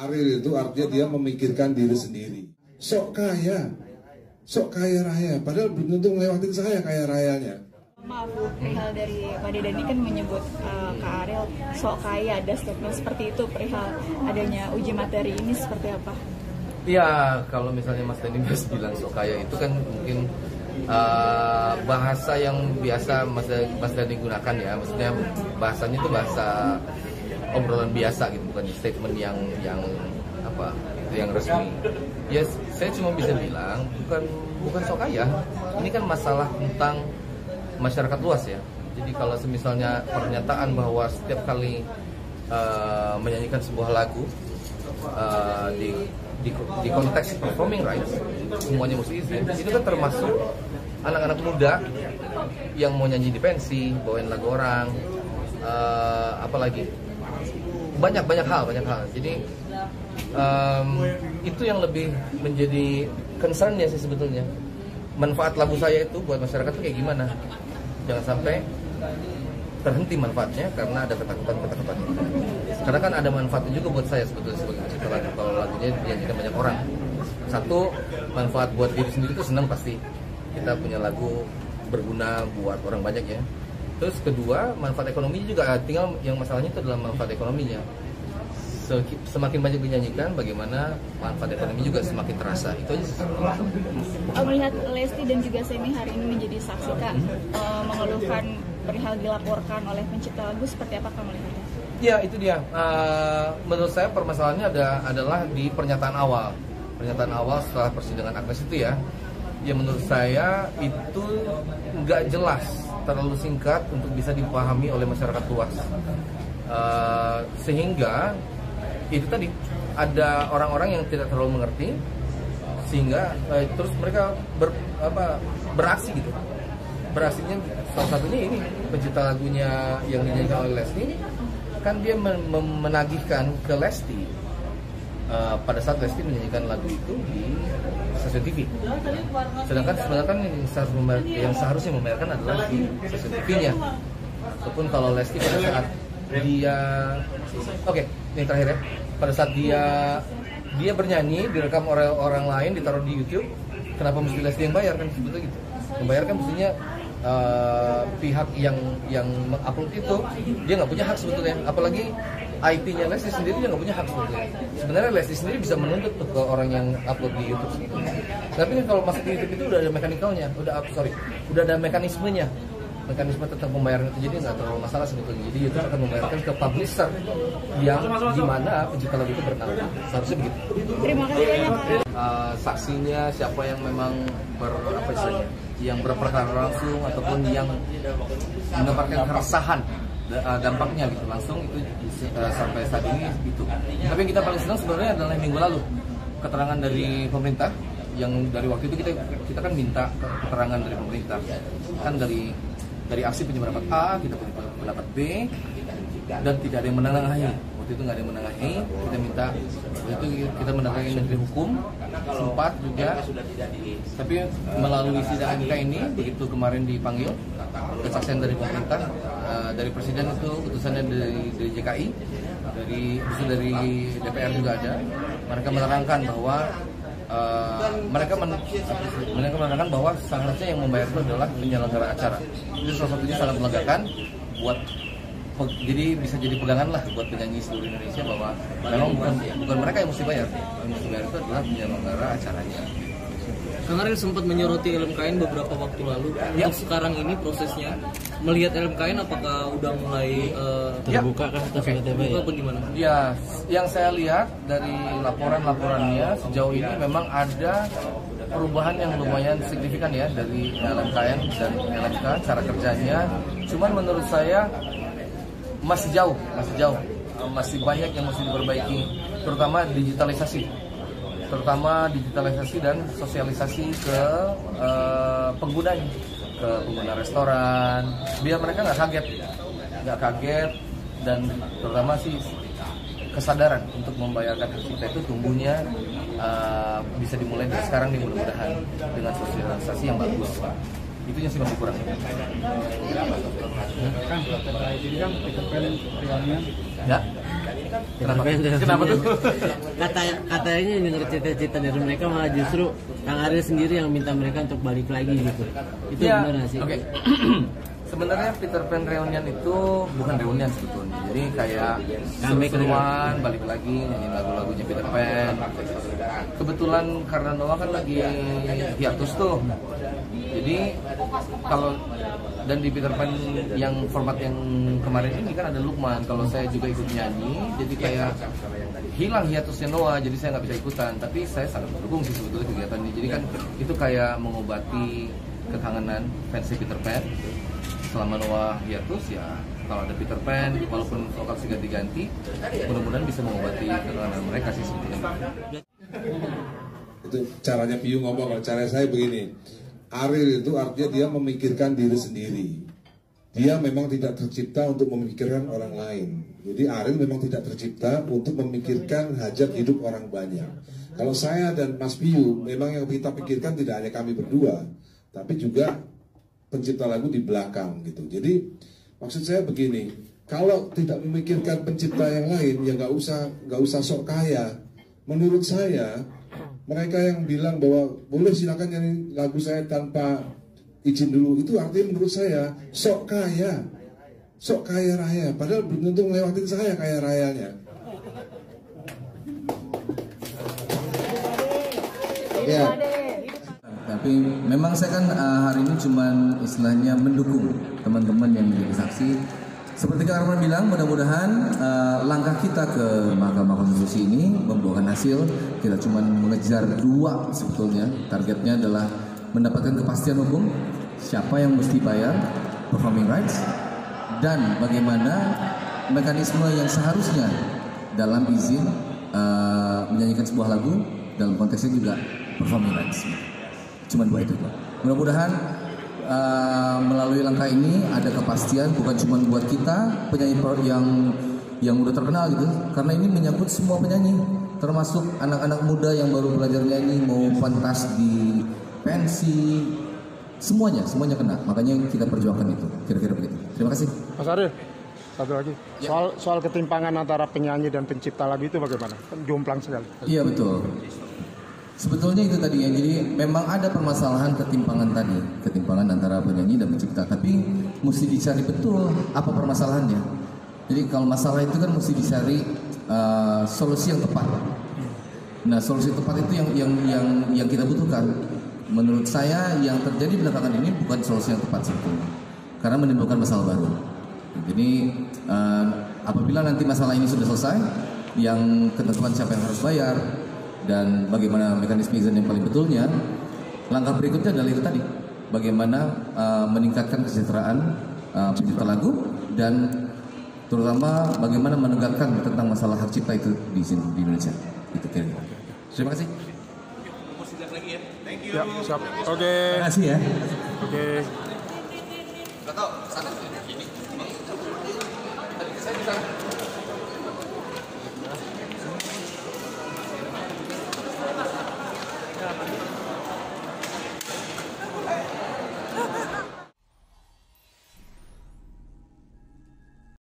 Ariel itu artinya dia memikirkan diri sendiri. Sok kaya raya, padahal belum tentu ngelewatin saya kaya rayanya. Maaf, perihal dari Pak Dedan ini kan menyebut Kak Ariel sok kaya, ada statement seperti itu perihal adanya uji materi ini seperti apa? Iya, kalau misalnya Mas Dani bilang sok kaya itu kan mungkin bahasa yang biasa Mas Dani gunakan ya, maksudnya bahasanya itu bahasa obrolan biasa gitu, bukan statement yang apa yang resmi. Ya saya cuma bisa bilang bukan sok kaya, ini kan masalah tentang masyarakat luas ya. Jadi kalau misalnya pernyataan bahwa setiap kali menyanyikan sebuah lagu di konteks performing rights semuanya mesti izin, itu kan termasuk anak-anak muda yang mau nyanyi di pensi, bawain lagu orang, apalagi banyak hal. Jadi itu yang lebih menjadi concern ya sih sebetulnya. Manfaat lagu saya itu buat masyarakat itu kayak gimana? Jangan sampai terhenti manfaatnya karena ada ketakutan. Karena kan ada manfaatnya juga buat saya sebetulnya sebagai pencipta lagu kalau lagunya dinyanyikan banyak orang. Satu, manfaat buat diri sendiri itu senang pasti. Kita punya lagu berguna buat orang banyak ya. Terus kedua, manfaat ekonomi juga, tinggal yang masalahnya itu adalah manfaat ekonominya. Semakin banyak dinyanyikan, bagaimana manfaat ekonomi juga semakin terasa. Itu aja sih. Melihat Lesti dan juga Semi hari ini menjadi saksi Kak, mengeluhkan perihal dilaporkan oleh pencipta lagu, seperti apa Kak melihatnya? Ya itu dia. Menurut saya permasalahannya adalah di pernyataan awal. Pernyataan awal setelah persidangan Agnes itu ya. Ya menurut saya itu nggak jelas, terlalu singkat untuk bisa dipahami oleh masyarakat luas. Sehingga itu tadi ada orang-orang yang tidak terlalu mengerti, sehingga terus mereka beraksi gitu. Beraksinya salah satunya ini pencipta lagunya yang dinyanyikan oleh Lesti, kan dia menagihkan ke Lesti pada saat Lesti menyanyikan lagu itu di stasiun TV. Sedangkan sebenarnya kan yang seharusnya membayarkan adalah di stasiun TV-nya. Ataupun kalau Lesti pada saat dia yang terakhir ya, pada saat dia bernyanyi direkam oleh orang lain ditaruh di YouTube, kenapa mesti Lesti yang bayar kan sebetulnya gitu. Membayarkan mestinya pihak yang mengupload itu, dia nggak punya hak sebetulnya, apalagi IP-nya Lesti sendiri dia nggak punya hak sebetulnya. Sebenarnya Lesti sendiri bisa menuntut ke orang yang upload di YouTube sebetulnya. Tapi kalau masuk di YouTube itu udah ada mekanikalnya, udah ada mekanisme tentang pembayaran itu, jadi nggak terlalu masalah sebetulnya. Jadi YouTube akan membayarkan ke publisher yang dimana pencipta lagu itu bernama, seharusnya begitu. Terima kasih banyak Kak. Saksinya siapa yang memang yang berperkara langsung ataupun yang mendapatkan keresahan dampaknya gitu langsung, itu sampai saat ini itu. Tapi yang kita paling senang sebenarnya adalah minggu lalu keterangan dari pemerintah, yang dari waktu itu kita kan minta keterangan dari pemerintah kan dari aksi penyebaran pendapat A, kita punya pendapat B, dan tidak ada yang menengahi. Waktu itu nggak ada yang menengahi, kita minta, waktu itu kita mendatangi Menteri Hukum, sempat juga, tapi melalui sidang MK ini, begitu kemarin dipanggil, kesaksian dari pemerintah, dari Presiden itu, utusannya dari JKI, dari DPR juga ada, mereka menerangkan bahwa mereka menerangkan bahwa seharusnya yang membayar itu adalah penyelenggara acara. Itu salah satunya sangat melegakan jadi bisa jadi pegangan lah buat penyanyi seluruh Indonesia bahwa memang bukan mereka yang mesti bayar, yang mesti bayar itu adalah penyelenggara acaranya. Kemarin sempat menyoroti LMKN beberapa waktu lalu. Untuk sekarang ini prosesnya melihat LMKN apakah udah mulai terbuka kah atau terbuka apa gimana? Ya, yang saya lihat dari laporannya sejauh ini memang ada perubahan yang lumayan signifikan ya dari LMKN dan LMK cara kerjanya. Cuman menurut saya masih jauh, masih banyak yang mesti diperbaiki, terutama digitalisasi dan sosialisasi ke pengguna restoran, biar mereka nggak kaget dan terutama sih kesadaran untuk membayarkan hak cipta itu tumbuhnya bisa dimulai dari sekarang nih, mudah-mudahan dengan sosialisasi yang bagus. Itu yang sih masih kurang. Ya. Kenapa? Peter Pan. Kenapa tuh? Katanya dengar cita-cita dari mereka malah justru Kang Ariel sendiri yang minta mereka untuk balik lagi gitu. Itu Ya, gimana sih? Oke. Sebenarnya Peter Pan Reunion itu bukan reunion sebetulnya. Jadi kayak seru-seruan balik lagi nyanyiin lagu-lagunya Peter Pan. Kebetulan karena Noah kan lagi hiatus tuh. Jadi kalau dan di Peter Pan yang format yang kemarin ini kan ada Lukman. Kalau saya juga ikut nyanyi, jadi kayak hilang hiatusnya Noah, jadi saya nggak bisa ikutan. Tapi saya sangat mendukung sih sebetulnya kegiatan ini. Jadi kan itu kayak mengobati kekangenan fans Peter Pan. Selama Noah hiatus ya, kalau ada Peter Pan, walaupun lokasi ganti-ganti, mudah-mudahan bisa mengobati kekangenan mereka sih sebetulnya. Itu caranya Piyu ngomong. Kalau cara saya begini, Ariel itu artinya dia memikirkan diri sendiri. Dia memang tidak tercipta untuk memikirkan orang lain. Jadi Ariel memang tidak tercipta untuk memikirkan hajat hidup orang banyak. Kalau saya dan Mas Piyu, memang yang kita pikirkan tidak hanya kami berdua, tapi juga pencipta lagu di belakang gitu. Jadi maksud saya begini, kalau tidak memikirkan pencipta yang lain, ya nggak usah sok kaya. Menurut saya, mereka yang bilang bahwa boleh silakan nyanyi lagu saya tanpa izin dulu, itu artinya menurut saya sok kaya raya. Padahal belum tentu ngelewatin saya kaya rayanya. Ya. Tapi memang saya kan hari ini cuman istilahnya mendukung teman-teman yang menjadi saksi. Seperti Kak Arman bilang, mudah-mudahan langkah kita ke Mahkamah Konstitusi ini membuahkan hasil. Kita cuman mengejar dua sebetulnya. Targetnya adalah mendapatkan kepastian hukum, siapa yang mesti bayar performing rights, dan bagaimana mekanisme yang seharusnya dalam izin menyanyikan sebuah lagu, dalam konteksnya juga performing rights. Cuma dua itu. Mudah-mudahan melalui langkah ini ada kepastian bukan cuma buat kita penyanyi yang udah terkenal gitu, karena ini menyangkut semua penyanyi, termasuk anak-anak muda yang baru belajar nyanyi, mau pentas di pensi, semuanya kena. Makanya kita perjuangkan itu. Kira-kira begitu. Terima kasih. Mas Ariel, satu lagi. Soal ketimpangan antara penyanyi dan pencipta lagu itu bagaimana? Jomplang sekali. Iya betul. Sebetulnya itu tadi ya, jadi memang ada permasalahan ketimpangan antara penyanyi dan pencipta, tapi mesti dicari betul apa permasalahannya. Jadi kalau masalah itu kan mesti dicari solusi yang tepat. Nah, solusi tepat itu yang kita butuhkan. Menurut saya yang terjadi belakangan ini bukan solusi yang tepat sebetulnya, karena menimbulkan masalah baru. Jadi apabila nanti masalah ini sudah selesai, yang ketentuan siapa yang harus bayar dan bagaimana mekanisme izin yang paling betulnya, langkah berikutnya adalah itu tadi, bagaimana meningkatkan kesejahteraan pencipta lagu dan terutama bagaimana menegakkan tentang masalah hak cipta itu di sini di Indonesia. Itu kira-kira. Terima kasih. Ya, siap. Oke. Terima kasih ya. Oke. Nggak tahu, sana. Tadi saya di sana.